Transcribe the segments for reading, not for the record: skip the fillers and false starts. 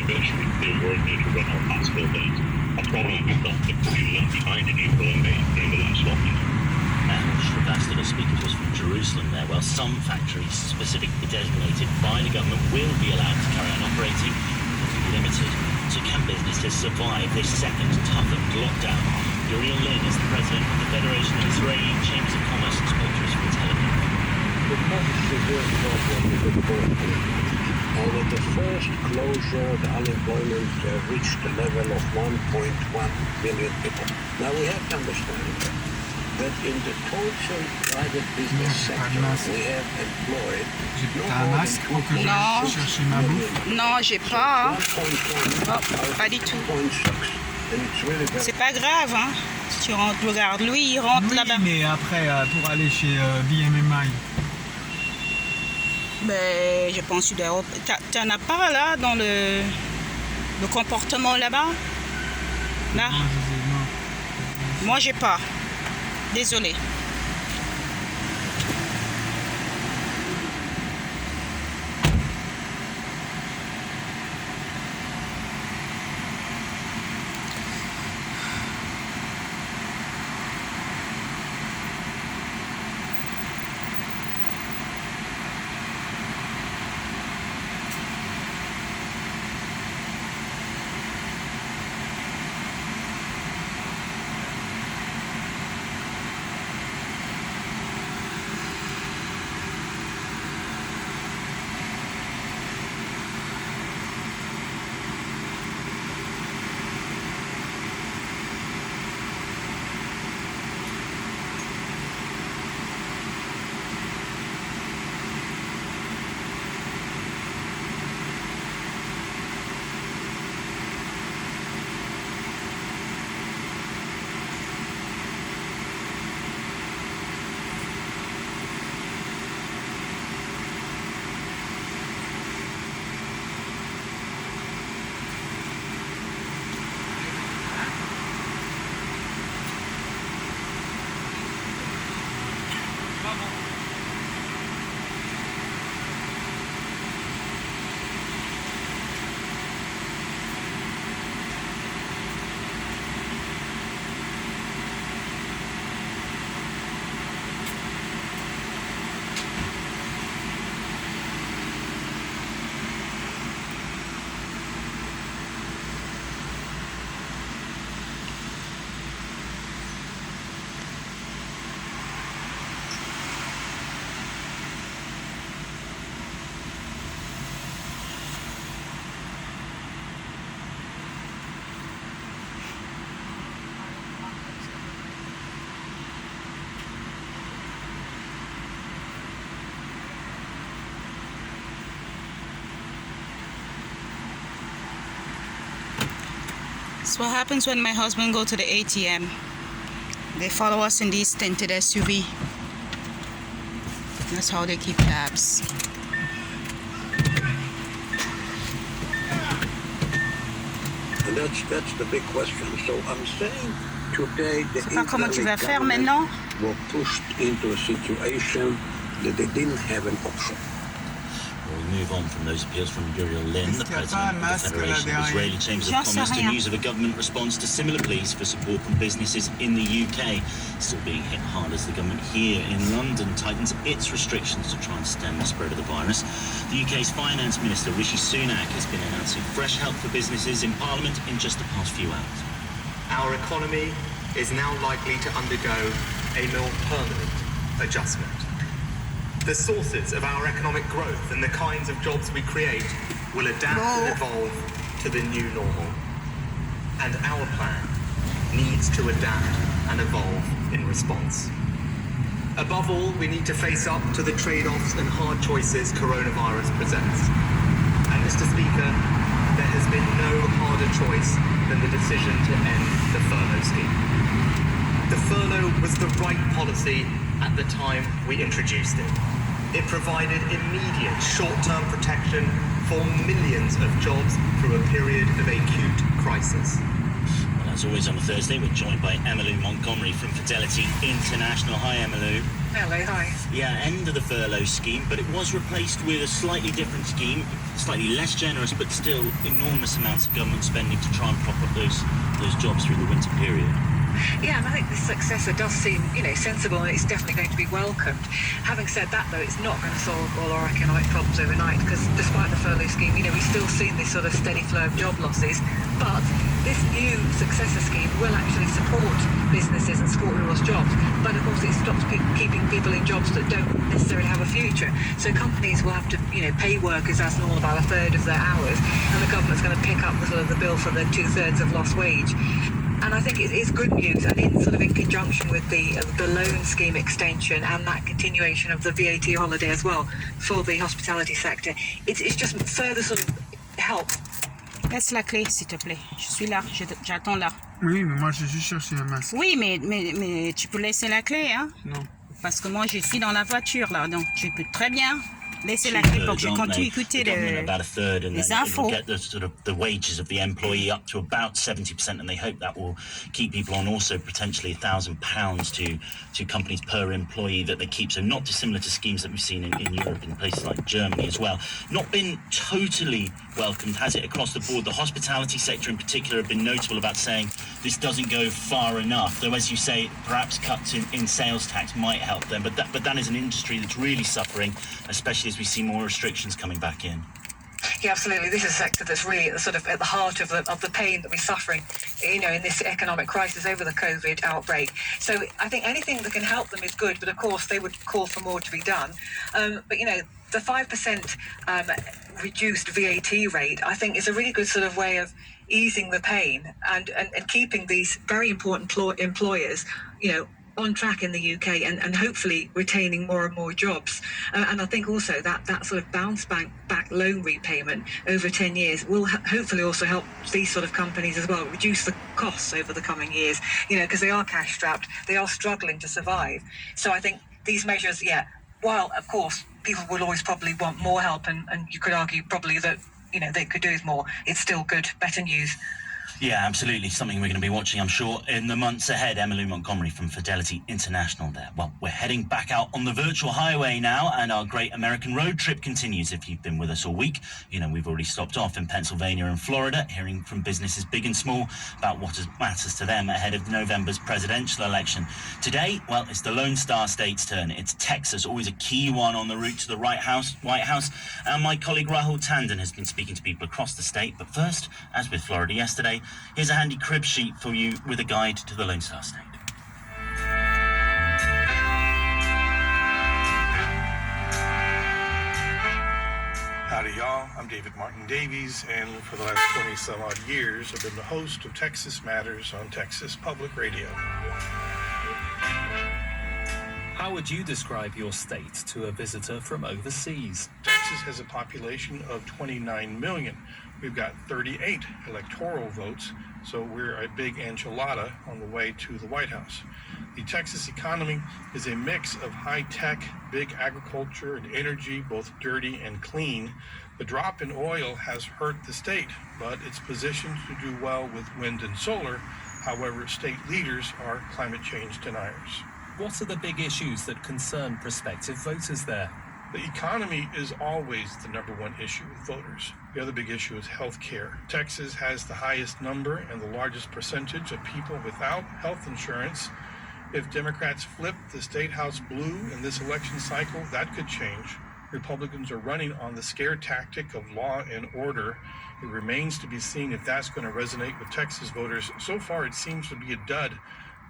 eventually they will need to run our passport days. A problem we've got that we left behind in April and May during the last lockdown. Shrivastava speaking to us from Jerusalem there. Well, some factories specifically designated by the government will be allowed to carry on operating, but limited. So can businesses survive this second toughened lockdown? Uriel Lin is the president of the Federation of Israeli Chambers of Commerce and spoke to us from Tel Aviv. The most severe problem is the border. With the first closure, the unemployment reached the level of 1.1 million people. Now we have to understand that in the total private business sector, we have employed T'as un masque pour que je cherche ma bouffe? Non, j'ai pas. Oh, pas du tout. C'est pas grave, hein. Si tu rentres, regarde, lui, il rentre là-bas. Oui, mais après, pour aller chez BMMI. Ben, je pense que t'en as pas là, dans le comportement là-bas? Là? Non. Moi, j'ai pas. Désolée. That's what happens when my husband go to the ATM. They follow us in these tinted SUV. That's how they keep tabs. And that's the big question. So I'm saying today the Israeli government were pushed into a situation that they didn't have an option. We'll move on from those appeals from Uriel Lin, the president of the Federation of Israeli Chambers of Commerce, to news of a government response to similar pleas for support from businesses in the UK. Still being hit hard as the government here in London tightens its restrictions to try and stem the spread of the virus. The UK's Finance Minister, Rishi Sunak, has been announcing fresh help for businesses in Parliament in just the past few hours. Our economy is now likely to undergo a more permanent adjustment. The sources of our economic growth and the kinds of jobs we create will adapt and evolve to the new normal. And our plan needs to adapt and evolve in response. Above all, we need to face up to the trade-offs and hard choices coronavirus presents. And Mr. Speaker, there has been no harder choice than the decision to end the furlough scheme. The furlough was the right policy at the time we introduced it. It provided immediate short-term protection for millions of jobs through a period of acute crisis. Well, as always on a Thursday, we're joined by Emmylou Montgomery from Fidelity International. Hi, Emmylou. Hello, hi. Yeah, end of the furlough scheme, but it was replaced with a slightly different scheme, slightly less generous, but still enormous amounts of government spending to try and prop up those jobs through the winter period. Yeah, and I think the successor does seem, sensible, and it's definitely going to be welcomed. Having said that, though, it's not going to solve all our economic problems overnight, because despite the furlough scheme, we've still seen this sort of steady flow of job losses. But this new successor scheme will actually support businesses and support people's jobs. But of course, it stops keeping people in jobs that don't necessarily have a future. So companies will have to, pay workers as normal about a third of their hours, and the government's going to pick up the bill for the 2/3 of lost wage. And I think it is good news, and in conjunction with the loan scheme extension and that continuation of the VAT holiday as well for the hospitality sector, it's just further sort of help. Laisse la clé, s'il te plaît. Je suis là, j'attends là. Oui, mais moi, j'ai juste cherché un masque. Oui, mais tu peux laisser la clé, hein? Non. Parce que moi, je suis dans la voiture, là, donc tu peux très bien laisser la clé pour que je continue d'écouter les infos. Get the wages of the employee up to about 70%, and they hope that will keep people on also potentially £1,000 to companies per employee that they keep. So not dissimilar to schemes that we've seen in Europe, in places like Germany as well. Not been totally welcomed, has it, across the board? The hospitality sector in particular have been notable about saying this doesn't go far enough. Though, as you say, perhaps cuts in sales tax might help them. But that is an industry that's really suffering, especially as we see more restrictions coming back in. Yeah, absolutely. This is a sector that's really at the heart of the pain that we're suffering, in this economic crisis over the COVID outbreak. So I think anything that can help them is good, but of course they would call for more to be done. But the 5% reduced VAT rate, I think, is a really good sort of way of easing the pain and keeping these very important employers, on track in the UK and hopefully retaining more and more jobs. And I think also that sort of bounce back loan repayment over 10 years will hopefully also help these sort of companies as well reduce the costs over the coming years, because they are cash strapped, they are struggling to survive. So I think these measures, while of course people will always probably want more help, and you could argue probably that, they could do with more, it's still good, better news. Yeah, absolutely. Something we're going to be watching, I'm sure, in the months ahead. Emily Montgomery from Fidelity International there. Well, we're heading back out on the virtual highway now, and our great American road trip continues. If you've been with us all week, we've already stopped off in Pennsylvania and Florida, hearing from businesses big and small about what matters to them ahead of November's presidential election. Today, well, it's the Lone Star State's turn. It's Texas, always a key one on the route to the White House. And my colleague Rahul Tandon has been speaking to people across the state. But first, as with Florida yesterday, here's a handy crib sheet for you with a guide to the Lone Star State. Howdy, y'all. I'm David Martin Davies, and for the last 20-some-odd years, I've been the host of Texas Matters on Texas Public Radio. How would you describe your state to a visitor from overseas? Texas has a population of 29 million. We've got 38 electoral votes, so we're a big enchilada on the way to the White House. The Texas economy is a mix of high-tech, big agriculture and energy, both dirty and clean. The drop in oil has hurt the state, but it's positioned to do well with wind and solar. However, state leaders are climate change deniers. What are the big issues that concern prospective voters there? The economy is always the number one issue with voters. The other big issue is health care. Texas has the highest number and the largest percentage of people without health insurance. If Democrats flip the state house blue in this election cycle, that could change. Republicans are running on the scare tactic of law and order. It remains to be seen if that's going to resonate with Texas voters. So far, it seems to be a dud,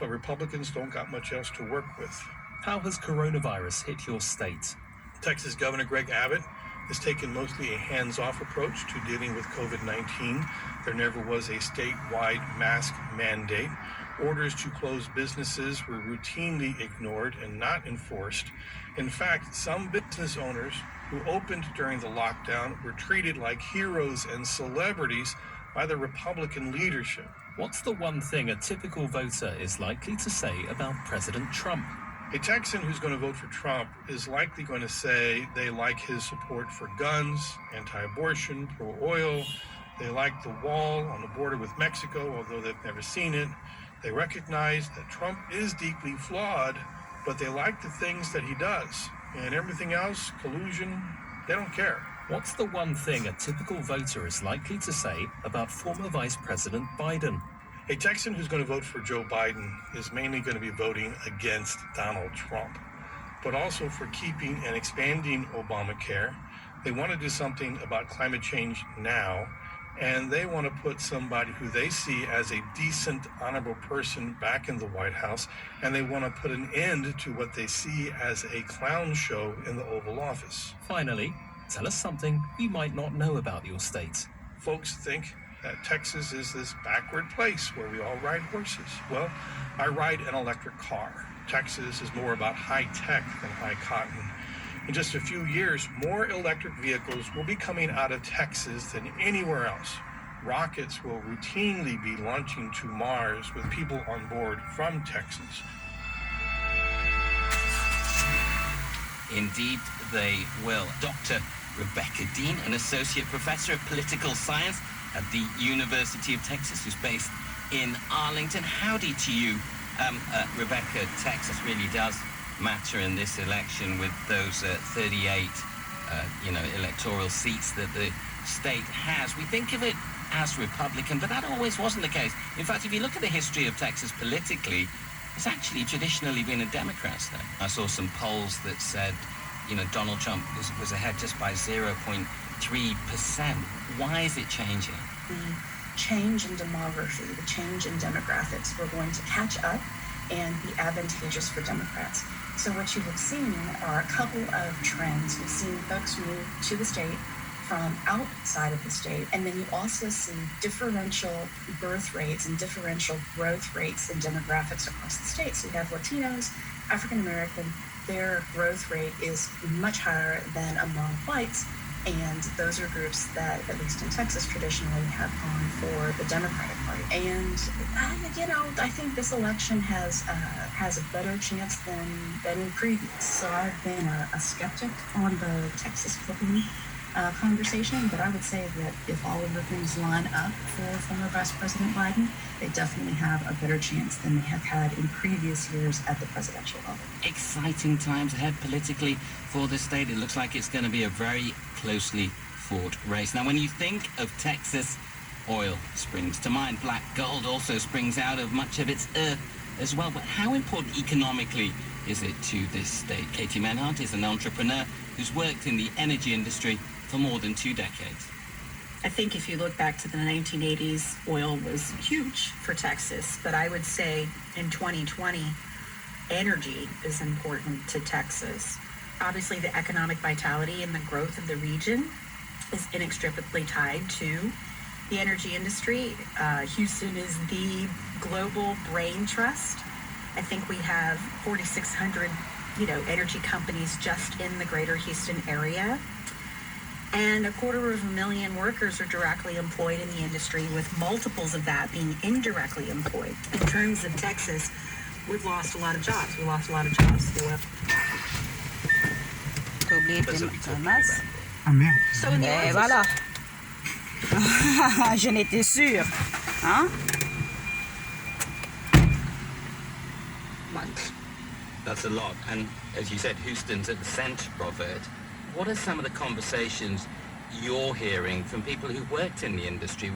but Republicans don't got much else to work with. How has coronavirus hit your state? Texas Governor Greg Abbott has taken mostly a hands-off approach to dealing with COVID-19. There never was a statewide mask mandate. Orders to close businesses were routinely ignored and not enforced. In fact, some business owners who opened during the lockdown were treated like heroes and celebrities by the Republican leadership. What's the one thing a typical voter is likely to say about President Trump? A Texan who's going to vote for Trump is likely going to say they like his support for guns, anti-abortion, pro-oil. They like the wall on the border with Mexico, although they've never seen it. They recognize that Trump is deeply flawed, but they like the things that he does. And everything else, collusion, they don't care. What's the one thing a typical voter is likely to say about former Vice President Biden? A Texan who's going to vote for Joe Biden is mainly going to be voting against Donald Trump, but also for keeping and expanding Obamacare. They want to do something about climate change now, and they want to put somebody who they see as a decent, honorable person back in the White House, and they want to put an end to what they see as a clown show in the Oval Office. Finally, tell us something we might not know about your state. Folks think that Texas is this backward place where we all ride horses. Well, I ride an electric car. Texas is more about high tech than high cotton. In just a few years, more electric vehicles will be coming out of Texas than anywhere else. Rockets will routinely be launching to Mars with people on board from Texas. Indeed, they will. Dr. Rebecca Dean, an associate professor of political science at the University of Texas, who's based in Arlington. Howdy to you, Rebecca. Texas really does matter in this election with those 38, electoral seats that the state has. We think of it as Republican, but that always wasn't the case. In fact, if you look at the history of Texas politically, it's actually traditionally been a Democrat state. I saw some polls that said, Donald Trump was ahead just by 0.3%. Why is it changing? The change in demography, the change in demographics, we're going to catch up and be advantageous for Democrats. So what you have seen are a couple of trends. You've seen folks move to the state from outside of the state, and then you also see differential birth rates and differential growth rates in demographics across the state. So you have Latinos, African American, their growth rate is much higher than among whites, and those are groups that, at least in Texas, traditionally have gone for the Democratic Party. And I think this election has a better chance than previous. So I've been a skeptic on the Texas flipping conversation, but I would say that if all of the things line up for former Vice President Biden, they definitely have a better chance than they have had in previous years at the presidential level. Exciting times ahead politically for the state. It looks like it's going to be a very closely fought race. Now, when you think of Texas, oil springs to mind. Black gold also springs out of much of its earth as well. But how important economically is it to this state? Katie Menhardt is an entrepreneur who's worked in the energy industry for more than 2 decades. I think if you look back to the 1980s, oil was huge for Texas, but I would say in 2020, energy is important to Texas. Obviously, the economic vitality and the growth of the region is inextricably tied to the energy industry. Houston is the global brain trust. I think we have 4,600, energy companies just in the greater Houston area. And 250,000 workers are directly employed in the industry, with multiples of that being indirectly employed. In terms of Texas, we've lost a lot of jobs. So in the Et voilà. Je n'étais sûre. Hein? That's a lot. And as you said, Houston's at the center of it. What are some of the conversations you're hearing from people who worked in the industry?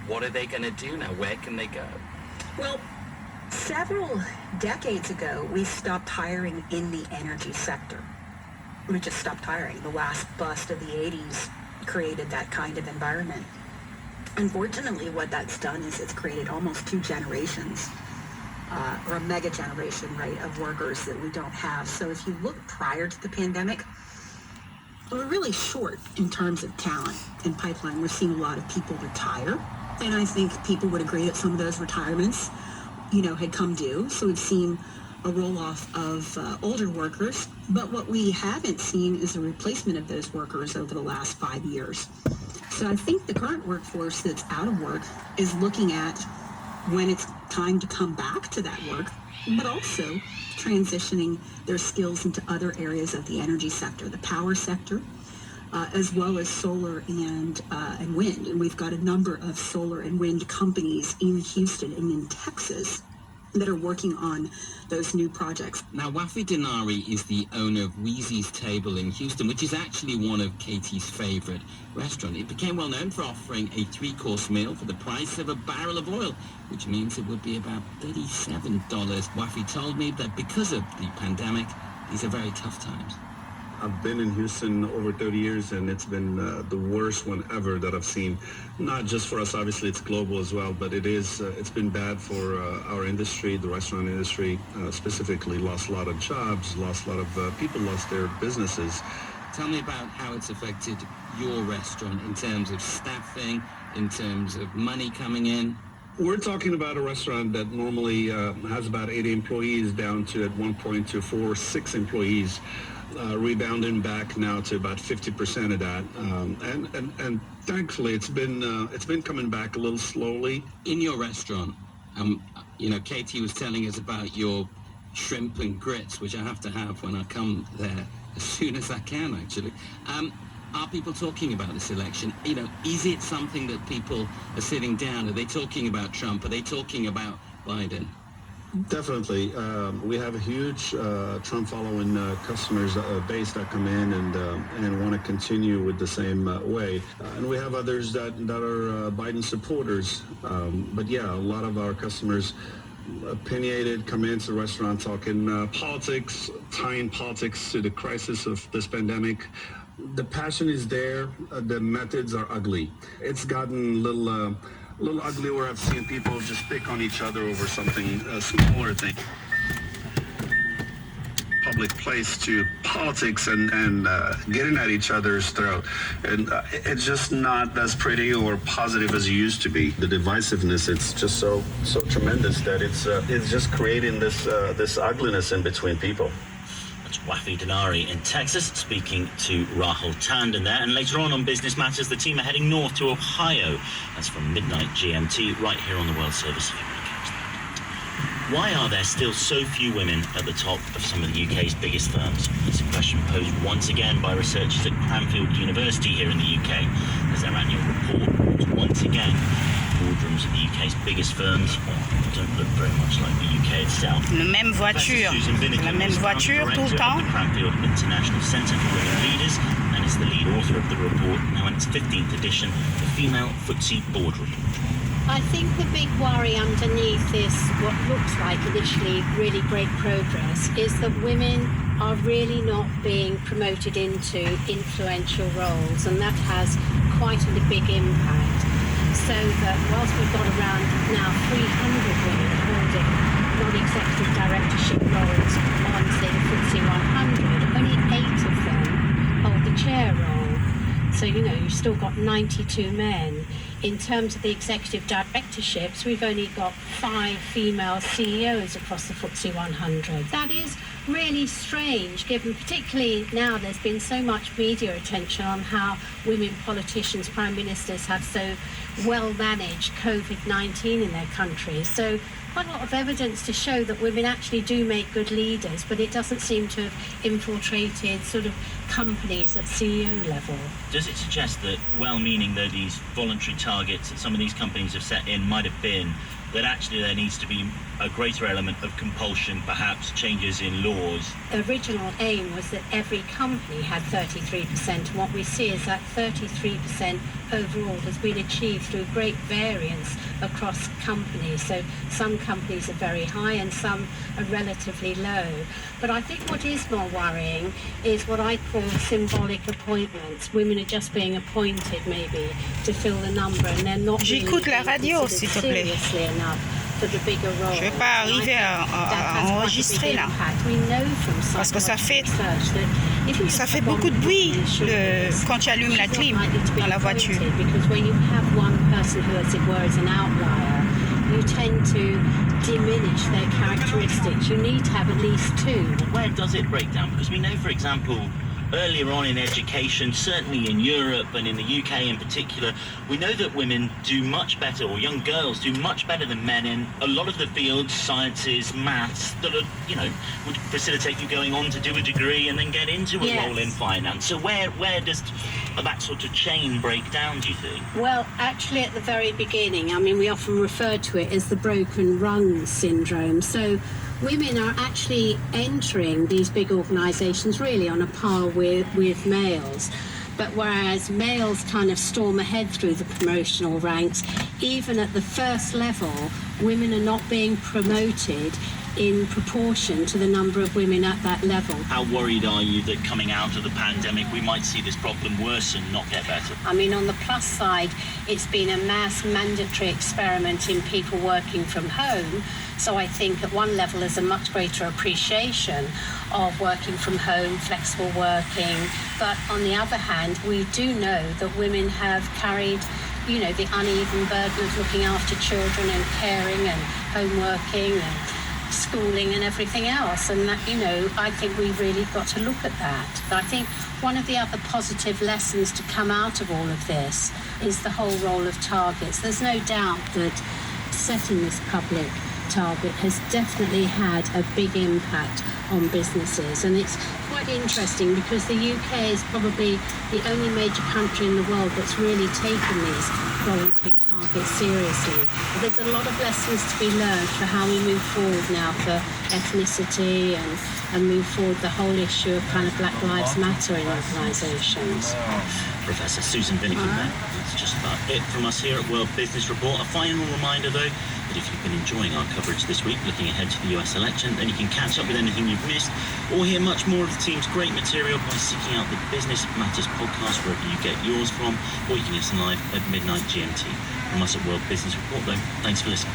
What are they going to do now? Where can they go? Well, several decades ago, we stopped hiring in the energy sector. We just stopped hiring. The last bust of the 80s created that kind of environment. Unfortunately, what that's done is it's created almost 2 generations, or a mega generation, right, of workers that we don't have. So if you look prior to the pandemic, we're really short in terms of talent and pipeline. We're seeing a lot of people retire, and I think people would agree that some of those retirements, had come due. So we've seen a roll-off of older workers, but what we haven't seen is a replacement of those workers over the last 5 years. So I think the current workforce that's out of work is looking at when it's time to come back to that work, but also transitioning their skills into other areas of the energy sector, the power sector, as well as solar and wind. And we've got a number of solar and wind companies in Houston and in Texas that are working on those new projects. Now, Wafi Denari is the owner of Wheezy's Table in Houston, which is actually one of Katie's favorite restaurants. It became well known for offering a 3-course meal for the price of a barrel of oil, which means it would be about $37. Wafi told me that because of the pandemic, these are very tough times. I've been in Houston over 30 years, and it's been the worst one ever that I've seen. Not just for us, obviously it's global as well, but it's been bad for our industry, the restaurant industry, specifically. Lost a lot of jobs, lost a lot of people lost their businesses. Tell me about how it's affected your restaurant in terms of staffing, in terms of money coming in. We're talking about a restaurant that normally has about 80 employees down to at one point to 4 or 6 employees. Rebounding back now to about 50% of that, and thankfully it's been coming back a little slowly. In your restaurant, Katie was telling us about your shrimp and grits, which I have to have when I come there as soon as I can, actually. Are people talking about this election? Is it something that people are sitting down? Are they talking about Trump? Are they talking about Biden? Definitely. We have a huge Trump following customers base that come in and want to continue with the same way. And we have others that are Biden supporters. But yeah, a lot of our customers opinionated, come into the restaurant talking politics, tying politics to the crisis of this pandemic. The passion is there. The methods are ugly. It's gotten a little ugly where I've seen people just pick on each other over something smaller thing. Public place to politics and getting at each other's throat. And it's just not as pretty or positive as it used to be. The divisiveness, it's just so tremendous that it's just creating this ugliness in between people. Wafi Denari in Texas, speaking to Rahul Tandon there. And later on Business Matters, the team are heading north to Ohio. That's from midnight GMT, right here on the World Service, if you want to catch that. Why are there still so few women at the top of some of the UK's biggest firms? It's a question posed once again by researchers at Cranfield University here in the UK, as their annual report once again boardrooms of the UK's biggest firms don't look very much like the UK itself. La même voiture tout le temps. Cranfield International Centre for Women Leaders, and is the lead author of the report, now in its 15th edition, the Female FTSE Board Report. I think the big worry underneath this, what looks like initially really great progress, is that women are really not being promoted into influential roles, and that has quite a big impact. So that whilst we've got around now 300 women holding non-executive directorship roles on, say, the FTSE 100, only 8 of them hold the chair role. So, you've still got 92 men. In terms of the executive directorships, we've only got 5 female CEOs across the FTSE 100. That is really strange, given particularly now there's been so much media attention on how women politicians, prime ministers have so well managed COVID-19 in their countries. So quite a lot of evidence to show that women actually do make good leaders, but it doesn't seem to have infiltrated sort of companies at CEO level. Does it suggest that, well-meaning though these voluntary targets that some of these companies have set in might have been, that actually there needs to be a greater element of compulsion, perhaps changes in laws? The original aim was that every company had 33%, and what we see is that 33% overall has been achieved through great variance across companies. So some companies are very high and some are relatively low. But I think what is more worrying is what I call symbolic appointments. Women are just being appointed maybe to fill the number, and they're not really being considered seriously enough for the bigger role. Je vais pas arriver à enregistrer là, parce que ça fait beaucoup de bruit quand tu allumes la clim dans la voiture. Because when you have one person who, as it were, is an outlier, you tend to diminish their characteristics. You need to have at least 2. Where does it break down? Because we know, for example, earlier on in education, certainly in Europe and in the UK in particular, we know that women do much better, or young girls do much better than men in a lot of the fields, sciences, maths, that are, you know, would facilitate you going on to do a degree and then get into a role in finance. So where does that sort of chain break down, do you think? Well, actually at the very beginning, I mean, we often refer to it as the broken rung syndrome. So women are actually entering these big organisations really on a par with males. But whereas males kind of storm ahead through the promotional ranks, even at the first level, women are not being promoted in proportion to the number of women at that level. How worried are you that coming out of the pandemic we might see this problem worsen, not get better? I mean, on the plus side, it's been a mass mandatory experiment in people working from home. So I think at one level there's a much greater appreciation of working from home, flexible working. But on the other hand, we do know that women have carried, you know, the uneven burden of looking after children and caring and homeworking and schooling and everything else, and that, you know, I think we've really got to look at that. But I think one of the other positive lessons to come out of all of this is the whole role of targets. There's no doubt that setting this public target has definitely had a big impact on businesses, and it's quite interesting because the UK is probably the only major country in the world that's really taken these voluntary targets seriously. But there's a lot of lessons to be learned for how we move forward now for ethnicity and move forward the whole issue of kind of Black Lives Matter in organisations. Professor Susan Binnicky there. That's just about it from us here at World Business Report. A final reminder though, that if you've been enjoying our coverage this week, looking ahead to the US election, then you can catch up with anything you've missed or hear much more of the team's great material by seeking out the Business Matters podcast wherever you get yours from, or you can listen live at midnight GMT. From us at World Business Report though, thanks for listening.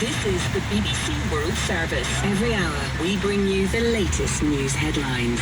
This is the BBC World Service. Every hour, we bring you the latest news headlines.